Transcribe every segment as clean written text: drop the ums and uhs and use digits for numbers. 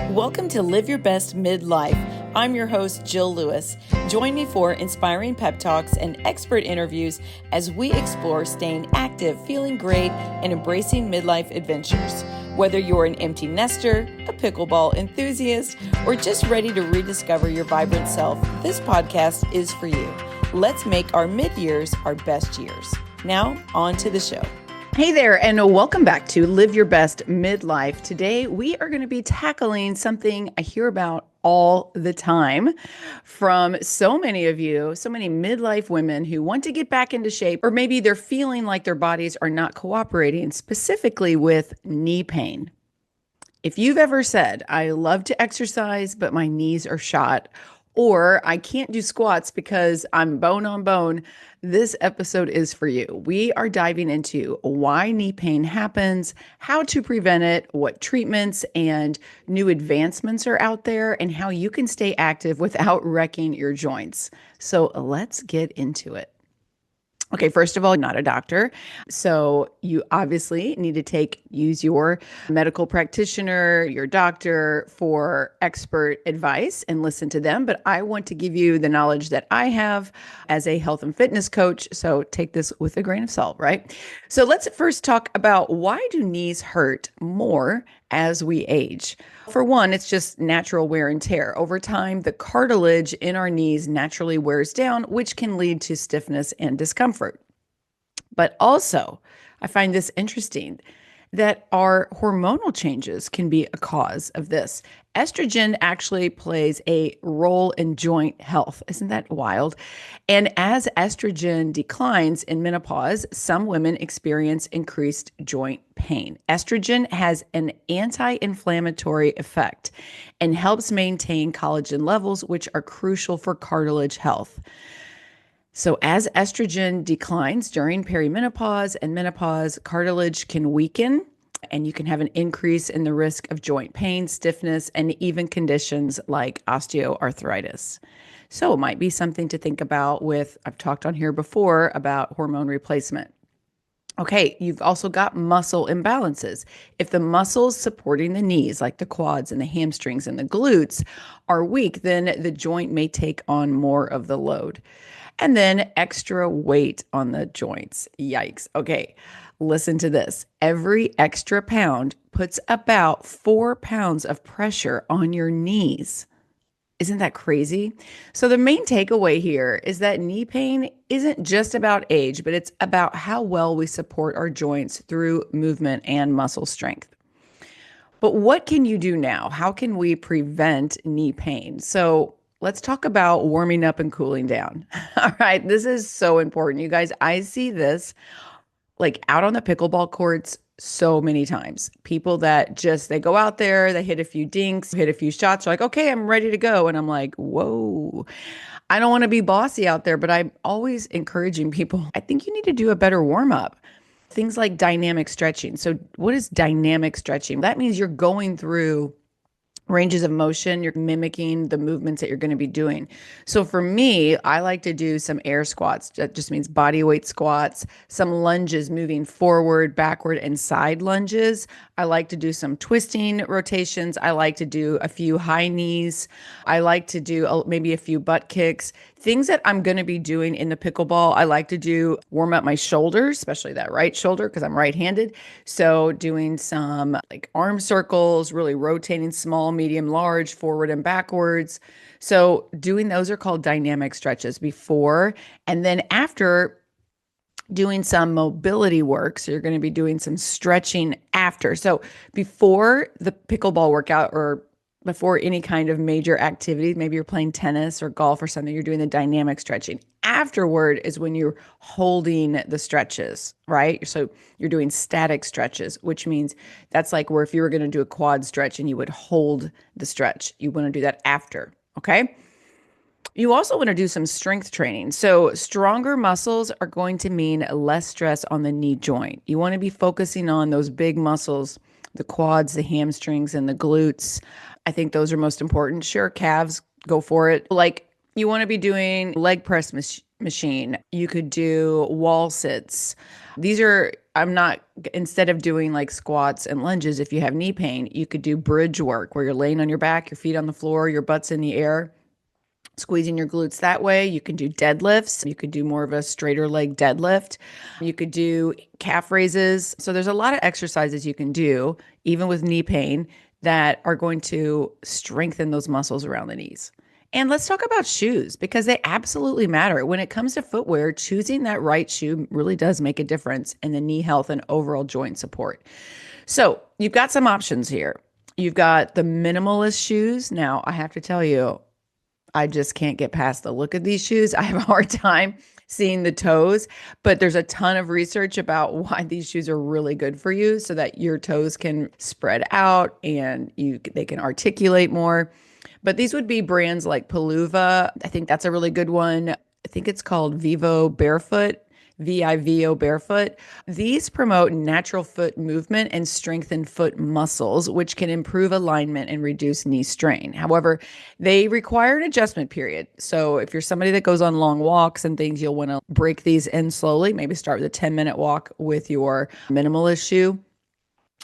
Welcome to Live Your Best Midlife. I'm your host, Jill Lewis. Join me for inspiring pep talks and expert interviews as we explore staying active, feeling great, and embracing midlife adventures. Whether you're an empty nester, a pickleball enthusiast, or just ready to rediscover your vibrant self, this podcast is for you. Let's make our mid-years our best years. Now, on to the show. Hey there, and welcome back to Live Your Best Midlife. Today, we are going to be tackling something I hear about all the time from so many of you, so many midlife women who want to get back into shape, or maybe they're feeling like their bodies are not cooperating, specifically with knee pain. If you've ever said, I love to exercise, but my knees are shot, or I can't do squats because I'm bone on bone, this episode is for you. We are diving into why knee pain happens, how to prevent it, what treatments and new advancements are out there, and how you can stay active without wrecking your joints. So let's get into it. Okay, first of all, not a doctor. So you obviously need to use your medical practitioner, your doctor for expert advice and listen to them. But I want to give you the knowledge that I have as a health and fitness coach. So take this with a grain of salt, right? So let's first talk about, why do knees hurt more as we age? For one, it's just natural wear and tear. Over time, the cartilage in our knees naturally wears down, which can lead to stiffness and discomfort. But also, I find this interesting, that our hormonal changes can be a cause of this. Estrogen actually plays a role in joint health. Isn't that wild? And as estrogen declines in menopause, some women experience increased joint pain. Estrogen has an anti-inflammatory effect and helps maintain collagen levels, which are crucial for cartilage health. So as estrogen declines during perimenopause and menopause, cartilage can weaken, and you can have an increase in the risk of joint pain, stiffness, and even conditions like osteoarthritis. So it might be something to think about I've talked on here before about hormone replacement. Okay, you've also got muscle imbalances. If the muscles supporting the knees, like the quads and the hamstrings and the glutes, are weak, then the joint may take on more of the load. And then extra weight on the joints. Yikes. Okay, listen to this. Every extra pound puts about 4 pounds of pressure on your knees. Isn't that crazy? So the main takeaway here is that knee pain isn't just about age, but it's about how well we support our joints through movement and muscle strength. But what can you do now? How can we prevent knee pain? So let's talk about warming up and cooling down. All right, this is so important. You guys, I see this like out on the pickleball courts so many times. People that they go out there, they hit a few dinks, hit a few shots, they're like, okay, I'm ready to go. And I'm like, whoa, I don't want to be bossy out there, but I'm always encouraging people, I think you need to do a better warm up. Things like dynamic stretching. So what is dynamic stretching? That means you're going through ranges of motion, you're mimicking the movements that you're going to be doing. So for me, I like to do some air squats. That just means body weight squats, some lunges, moving forward, backward, and side lunges. I like to do some twisting rotations. I like to do a few high knees. I like to do maybe a few butt kicks. Things that I'm going to be doing in the pickleball, I like to warm up my shoulders, especially that right shoulder because I'm right-handed. So doing some like arm circles, really rotating small, medium, large, forward and backwards. So doing those are called dynamic stretches before, and then after doing some mobility work. So you're going to be doing some stretching after. So before the pickleball workout or before any kind of major activity, maybe you're playing tennis or golf or something, you're doing the dynamic stretching. Afterward is when you're holding the stretches, right? So you're doing static stretches, which means that's like where if you were going to do a quad stretch and you would hold the stretch, you want to do that after, okay? You also want to do some strength training. So stronger muscles are going to mean less stress on the knee joint. You want to be focusing on those big muscles, the quads, the hamstrings, and the glutes. I think those are most important. Sure, calves, go for it. Like you want to be doing leg press machine. You could do wall sits. These are instead of doing like squats and lunges, if you have knee pain, you could do bridge work where you're laying on your back, your feet on the floor, your butt's in the air, squeezing your glutes that way. You can do deadlifts. You could do more of a straighter leg deadlift. You could do calf raises. So there's a lot of exercises you can do, even with knee pain, that are going to strengthen those muscles around the knees. And let's talk about shoes because they absolutely matter. When it comes to footwear, choosing that right shoe really does make a difference in the knee health and overall joint support. So you've got some options here. You've got the minimalist shoes. Now, I have to tell you, I just can't get past the look of these shoes. I have a hard time seeing the toes, but there's a ton of research about why these shoes are really good for you so that your toes can spread out and they can articulate more. But these would be brands like Peluva. I think that's a really good one. I think it's called Vivo Barefoot, VIVO Barefoot. These promote natural foot movement and strengthen foot muscles, which can improve alignment and reduce knee strain. However, they require an adjustment period. So if you're somebody that goes on long walks and things, you'll want to break these in slowly. Maybe start with a 10-minute walk with your minimalist shoe.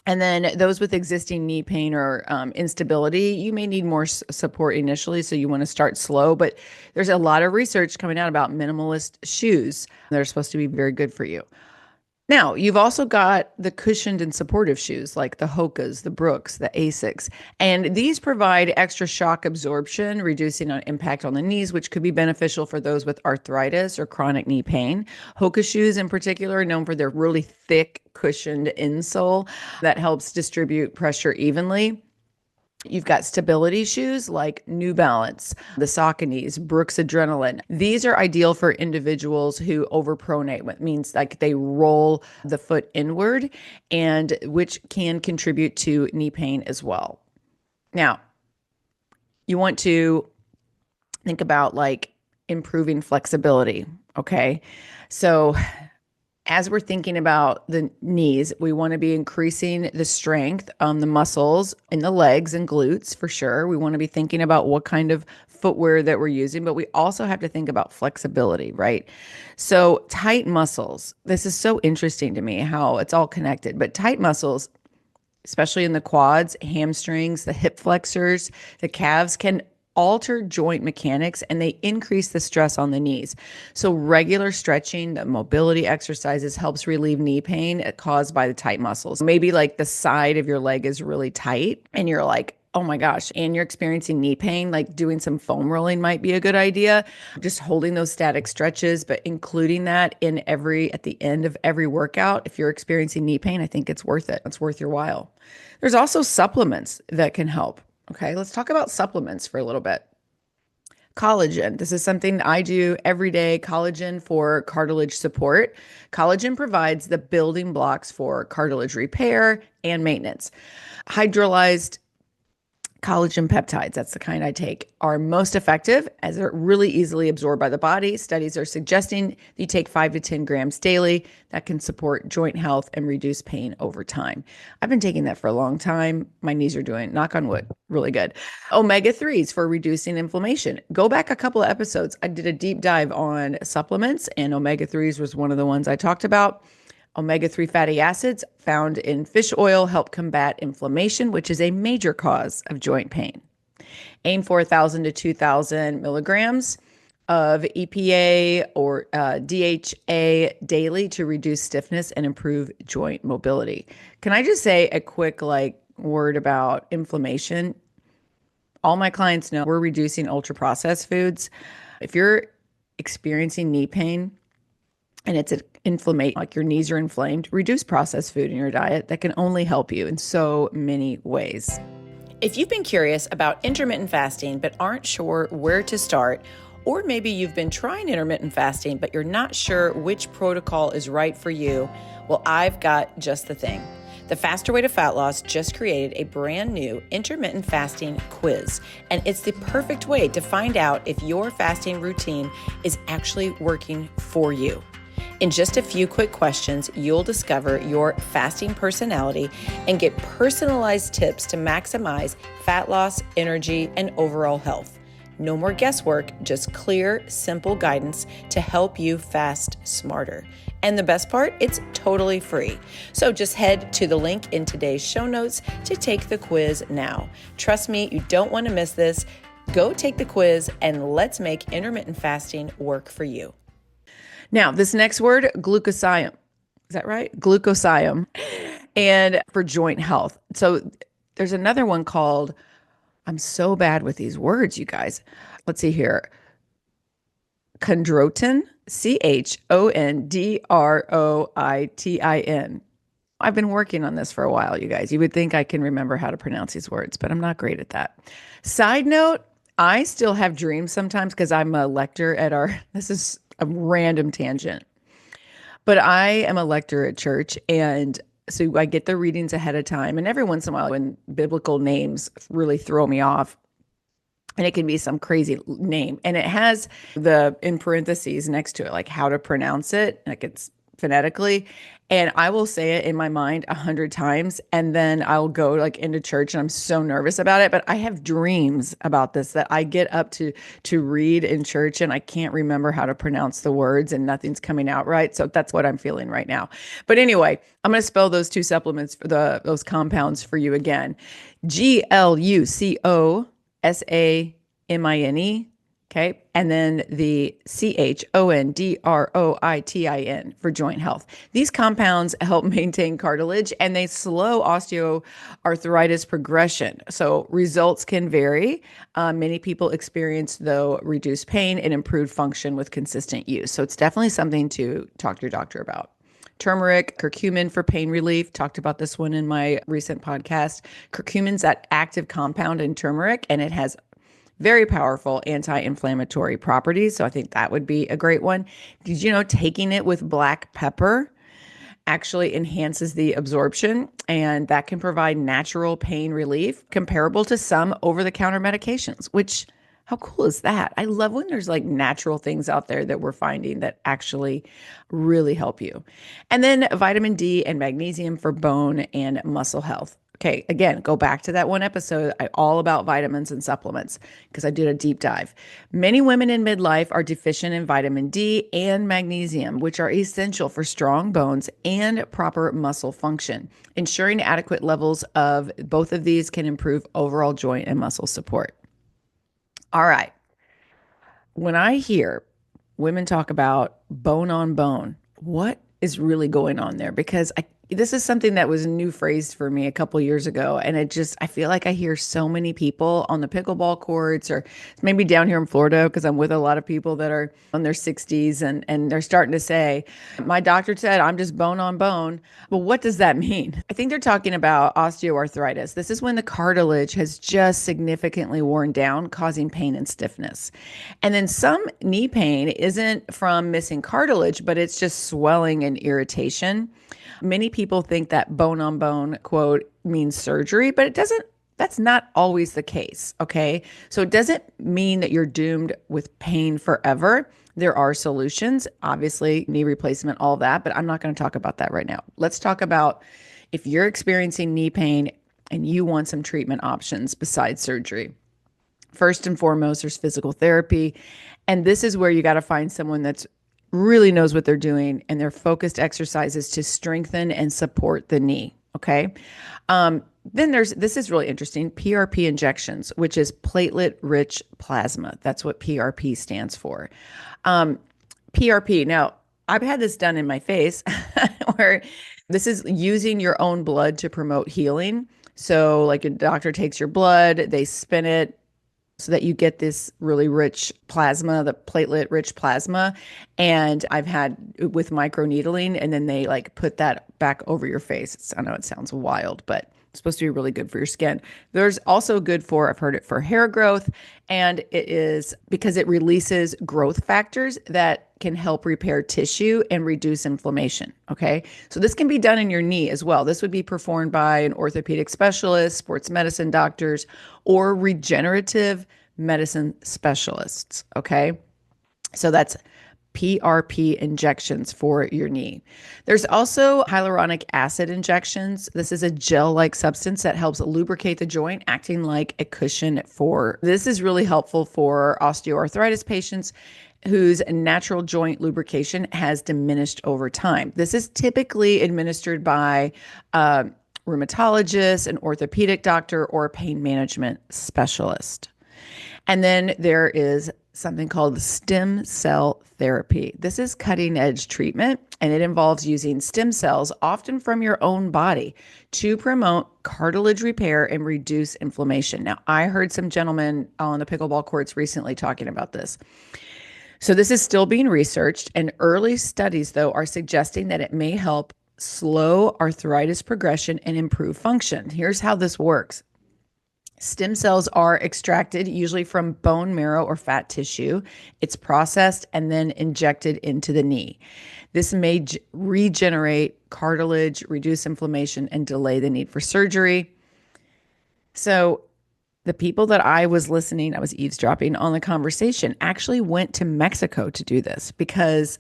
And then those with existing knee pain or instability, you may need more support initially. So you want to start slow, but there's a lot of research coming out about minimalist shoes. They're supposed to be very good for you. Now, you've also got the cushioned and supportive shoes like the Hokas, the Brooks, the Asics, and these provide extra shock absorption, reducing impact on the knees, which could be beneficial for those with arthritis or chronic knee pain. Hoka shoes in particular are known for their really thick cushioned insole that helps distribute pressure evenly. You've got stability shoes like New Balance, the Sauconys, Brooks Adrenaline. These are ideal for individuals who overpronate, which means like they roll the foot inward, and which can contribute to knee pain as well. Now, you want to think about like improving flexibility, okay? So as we're thinking about the knees, we want to be increasing the strength on the muscles in the legs and glutes for sure. We want to be thinking about what kind of footwear that we're using, but we also have to think about flexibility, right? So tight muscles, this is so interesting to me how it's all connected, but tight muscles, especially in the quads, hamstrings, the hip flexors, the calves can alter joint mechanics and they increase the stress on the knees. So regular stretching, the mobility exercises helps relieve knee pain caused by the tight muscles. Maybe like the side of your leg is really tight and you're like, oh my gosh, and you're experiencing knee pain, like doing some foam rolling might be a good idea. Just holding those static stretches, but including that at the end of every workout. If you're experiencing knee pain, I think it's worth it. It's worth your while. There's also supplements that can help. Okay, let's talk about supplements for a little bit. Collagen. This is something I do every day. Collagen for cartilage support. Collagen provides the building blocks for cartilage repair and maintenance. Hydrolyzed collagen peptides, that's the kind I take, are most effective as they're really easily absorbed by the body. Studies are suggesting you take 5 to 10 grams daily. That can support joint health and reduce pain over time. I've been taking that for a long time. My knees are doing, knock on wood, really good. Omega-3s for reducing inflammation. Go back a couple of episodes. I did a deep dive on supplements, and omega-3s was one of the ones I talked about. Omega-3 fatty acids found in fish oil help combat inflammation, which is a major cause of joint pain. Aim for 1,000 to 2,000 milligrams of EPA or DHA daily to reduce stiffness and improve joint mobility. Can I just say a quick word about inflammation? All my clients know we're reducing ultra-processed foods. If you're experiencing knee pain, and it's inflammation, like your knees are inflamed, reduce processed food in your diet. That can only help you in so many ways. If you've been curious about intermittent fasting but aren't sure where to start, or maybe you've been trying intermittent fasting but you're not sure which protocol is right for you, well, I've got just the thing. The Faster Way to Fat Loss just created a brand new intermittent fasting quiz, and it's the perfect way to find out if your fasting routine is actually working for you. In just a few quick questions, you'll discover your fasting personality and get personalized tips to maximize fat loss, energy, and overall health. No more guesswork, just clear, simple guidance to help you fast smarter. And the best part, it's totally free. So just head to the link in today's show notes to take the quiz now. Trust me, you don't want to miss this. Go take the quiz and let's make intermittent fasting work for you. Now, this next word, glucosium. Is that right? Glucosium. And for joint health. So there's another one called, I'm so bad with these words, you guys. Let's see here. Chondroitin, Chondroitin. I've been working on this for a while, you guys. You would think I can remember how to pronounce these words, but I'm not great at that. Side note, I still have dreams sometimes because I'm a lector at this is a random tangent, but I am a lector at church. And so I get the readings ahead of time. And every once in a while, when biblical names really throw me off, and it can be some crazy name, and it has in parentheses next to it, like how to pronounce it, like it's phonetically. And I will say it in my mind 100 times. And then I'll go like into church and I'm so nervous about it. But I have dreams about this that I get up to read in church and I can't remember how to pronounce the words and nothing's coming out right. So that's what I'm feeling right now. But anyway, I'm going to spell those two supplements for those compounds for you again. GlucoSamin. Okay. And then the Chondroitin for joint health. These compounds help maintain cartilage and they slow osteoarthritis progression. So results can vary. Many people experience, though, reduced pain and improved function with consistent use. So it's definitely something to talk to your doctor about. Turmeric, curcumin for pain relief. Talked about this one in my recent podcast. Curcumin's that active compound in turmeric, and it has very powerful anti-inflammatory properties. So I think that would be a great one. Did you know taking it with black pepper actually enhances the absorption, and that can provide natural pain relief comparable to some over-the-counter medications, which how cool is that? I love when there's like natural things out there that we're finding that actually really help you. And then vitamin D and magnesium for bone and muscle health. Okay, again, go back to that one episode all about vitamins and supplements because I did a deep dive. Many women in midlife are deficient in vitamin D and magnesium, which are essential for strong bones and proper muscle function. Ensuring adequate levels of both of these can improve overall joint and muscle support. All right. When I hear women talk about bone on bone, what is really going on there? Because this is something that was a new phrase for me a couple years ago. And I feel like I hear so many people on the pickleball courts or maybe down here in Florida, because I'm with a lot of people that are on their 60s and they're starting to say, my doctor said I'm just bone on bone. Well, what does that mean? I think they're talking about osteoarthritis. This is when the cartilage has just significantly worn down, causing pain and stiffness. And then some knee pain isn't from missing cartilage, but it's just swelling and irritation. Many people think that bone on bone quote means surgery, but it doesn't. That's not always the case. Okay. So it doesn't mean that you're doomed with pain forever. There are solutions, obviously, knee replacement, all that, but I'm not going to talk about that right now. Let's talk about if you're experiencing knee pain and you want some treatment options besides surgery. First and foremost, there's physical therapy. And this is where you got to find someone that's really knows what they're doing and their focused exercises to strengthen and support the knee. Okay. Then this is really interesting, PRP injections, which is platelet rich plasma. That's what PRP stands for. PRP. Now, I've had this done in my face where this is using your own blood to promote healing. So like a doctor takes your blood, they spin it so that you get this really rich plasma, the platelet rich plasma. And I've had with microneedling, and then they like put that back over your face. I know it sounds wild, but it's supposed to be really good for your skin. There's also good for, I've heard it for hair growth, and it is because it releases growth factors that can help repair tissue and reduce inflammation. Okay. So this can be done in your knee as well. This would be performed by an orthopedic specialist, sports medicine doctors, or regenerative medicine specialists. Okay. So that's PRP injections for your knee. There's also hyaluronic acid injections. This is a gel-like substance that helps lubricate the joint, acting like a cushion for. This is really helpful for osteoarthritis patients whose natural joint lubrication has diminished over time. This is typically administered by a rheumatologist, an orthopedic doctor, or a pain management specialist. And then there is something called stem cell therapy. This is cutting edge treatment, and it involves using stem cells, often from your own body, to promote cartilage repair and reduce inflammation. Now, I heard some gentlemen on the pickleball courts recently talking about this. So this is still being researched, and early studies, though, are suggesting that it may help slow arthritis progression and improve function. Here's how this works. Stem cells are extracted usually from bone marrow or fat tissue. It's processed and then injected into the knee. This may regenerate cartilage, reduce inflammation, and delay the need for surgery. So the people that I was eavesdropping on the conversation, actually went to Mexico to do this because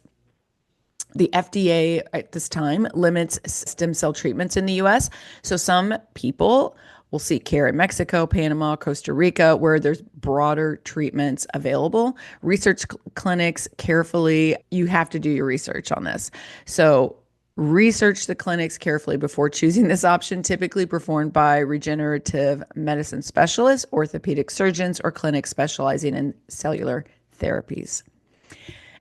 the FDA at this time limits stem cell treatments in the US. So some people will seek care in Mexico, Panama, Costa Rica, where there's broader treatments available. Research clinics carefully. You have to do your research on this. So research the clinics carefully before choosing this option, typically performed by regenerative medicine specialists, orthopedic surgeons, or clinics specializing in cellular therapies.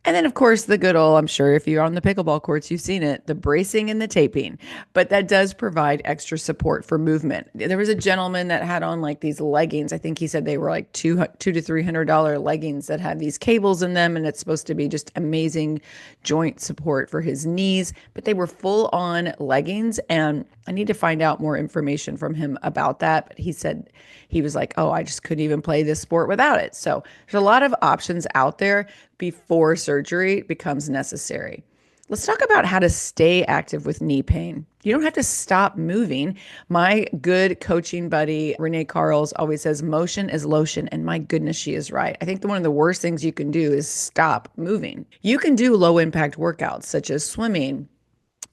And then, of course, the good old, I'm sure if you're on the pickleball courts, you've seen it, the bracing and the taping. But that does provide extra support for movement. There was a gentleman that had on like these leggings. I think he said they were like $200 to $300 leggings that had these cables in them. And it's supposed to be just amazing joint support for his knees. But they were full on leggings. And I need to find out more information from him about that. But he said he was like, oh, I just couldn't even play this sport without it. So there's a lot of options out there before surgery becomes necessary. Let's talk about how to stay active with knee pain. You don't have to stop moving. My good coaching buddy, Renee Carls, always says motion is lotion. And my goodness, she is right. I think one of the worst things you can do is stop moving. You can do low impact workouts such as swimming,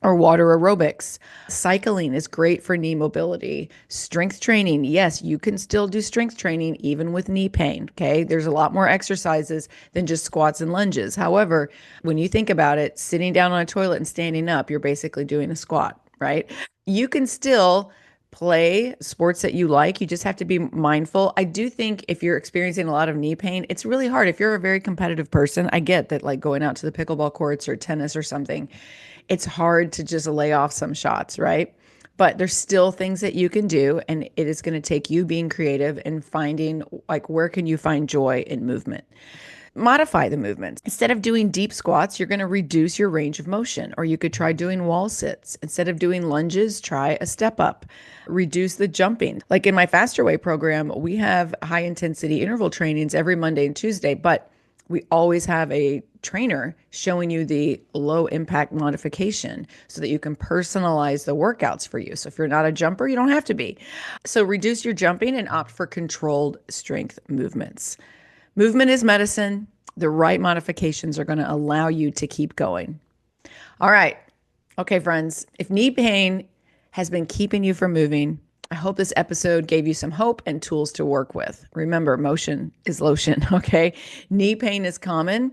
or water aerobics. Cycling is great for knee mobility. Strength training. Yes, you can still do strength training even with knee pain. Okay. There's a lot more exercises than just squats and lunges. However, when you think about it, sitting down on a toilet and standing up, you're basically doing a squat, right? You can still play sports that you like. You just have to be mindful. I do think if you're experiencing a lot of knee pain, it's really hard. If you're a very competitive person, I get that, like going out to the pickleball courts or tennis or something, it's hard to just lay off some shots, right? But there's still things that you can do, and it is going to take you being creative and finding, like, where can you find joy in movement? Modify the movements. Instead of doing deep squats, you're going to reduce your range of motion, or you could try doing wall sits. Instead of doing lunges, try a step up. Reduce the jumping. Like in my Faster Way program, we have high intensity interval trainings every Monday and Tuesday, but we always have a trainer showing you the low impact modification so that you can personalize the workouts for you. So if you're not a jumper, you don't have to be. So reduce your jumping and opt for controlled strength movements. Movement is medicine. The right modifications are going to allow you to keep going. All right. Okay, friends, if knee pain has been keeping you from moving, I hope this episode gave you some hope and tools to work with. Remember, motion is lotion, okay? Knee pain is common,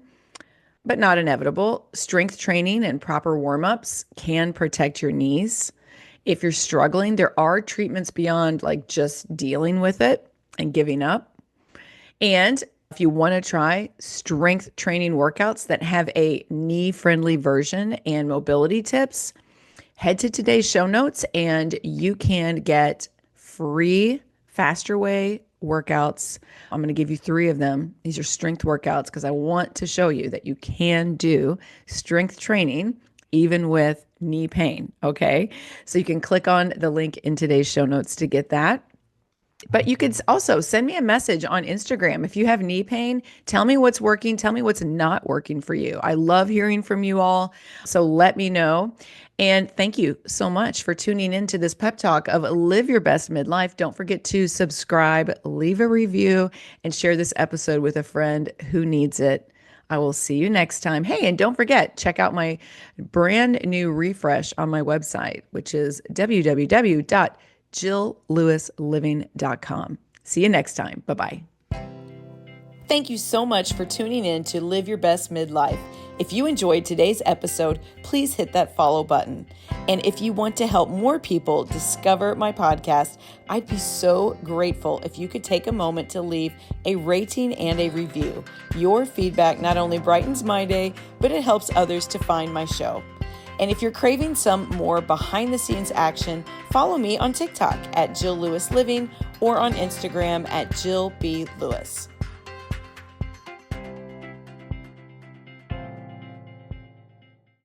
but not inevitable. Strength training and proper warm-ups can protect your knees. If you're struggling, there are treatments beyond like just dealing with it and giving up. And if you want to try strength training workouts that have a knee-friendly version and mobility tips, head to today's show notes and you can get free Faster Way workouts. I'm going to give you 3 of them. These are strength workouts because I want to show you that you can do strength training even with knee pain. Okay. So you can click on the link in today's show notes to get that. But you could also send me a message on Instagram. If you have knee pain, tell me what's working. Tell me what's not working for you. I love hearing from you all. So let me know. And thank you so much for tuning into this pep talk of Live Your Best Midlife. Don't forget to subscribe, leave a review, and share this episode with a friend who needs it. I will see you next time. Hey, and don't forget, check out my brand new refresh on my website, which is www.jilllewisliving.com. See you next time. Bye-bye. Thank you so much for tuning in to Live Your Best Midlife. If you enjoyed today's episode, please hit that follow button. And if you want to help more people discover my podcast, I'd be so grateful if you could take a moment to leave a rating and a review. Your feedback not only brightens my day, but it helps others to find my show. And if you're craving some more behind the scenes action, follow me on TikTok at Jill Lewis Living or on Instagram at Jill B. Lewis.